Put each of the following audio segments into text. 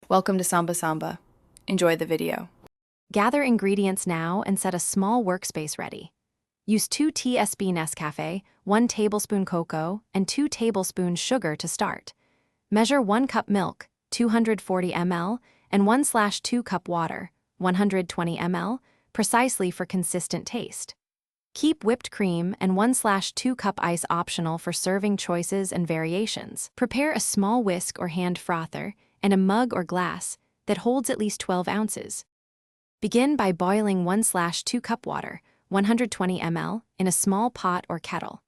Welcome to Samba Samba. Enjoy the video. Gather ingredients now and set a small workspace ready. Use 2 tsp Nescafe, 1 tablespoon cocoa, and 2 tablespoons sugar to start. Measure 1 cup milk, 240 ml, and 1/2 cup water, 120 ml, precisely for consistent taste. Keep whipped cream and 1/2 cup ice optional for serving choices and variations. Prepare a small whisk or hand frother and a mug or glass that holds at least 12 ounces. Begin by boiling 1/2 cup water, 120 ml, in a small pot or kettle.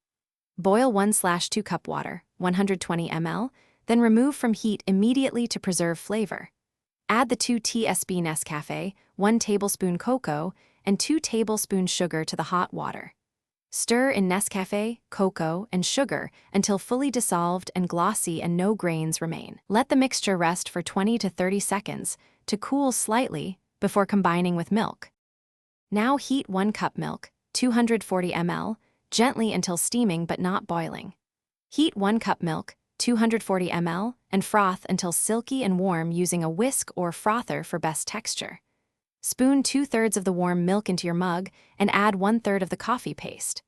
Boil 1/2 cup water, 120 ml, then remove from heat immediately to preserve flavor. Add the 2 tsp Nescafe, 1 tablespoon cocoa, and 2 tablespoons sugar to the hot water. Stir in Nescafe, cocoa, and sugar until fully dissolved and glossy and no grains remain. Let the mixture rest for 20 to 30 seconds to cool slightly before combining with milk. Now heat 1 cup milk, 240 ml, gently until steaming but not boiling. Heat 1 cup milk, 240 ml, and froth until silky and warm using a whisk or frother for best texture. Spoon 2/3 of the warm milk into your mug and add 1/3 of the coffee paste.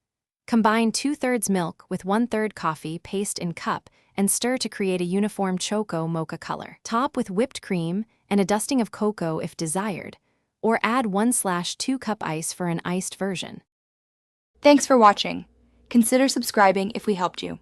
Combine 2/3 milk with 1/3 coffee paste in cup and stir to create a uniform Choco Mocha color. Top with whipped cream and a dusting of cocoa if desired, or add 1/2 cup ice for an iced version. Thanks for watching. Consider subscribing if we helped you.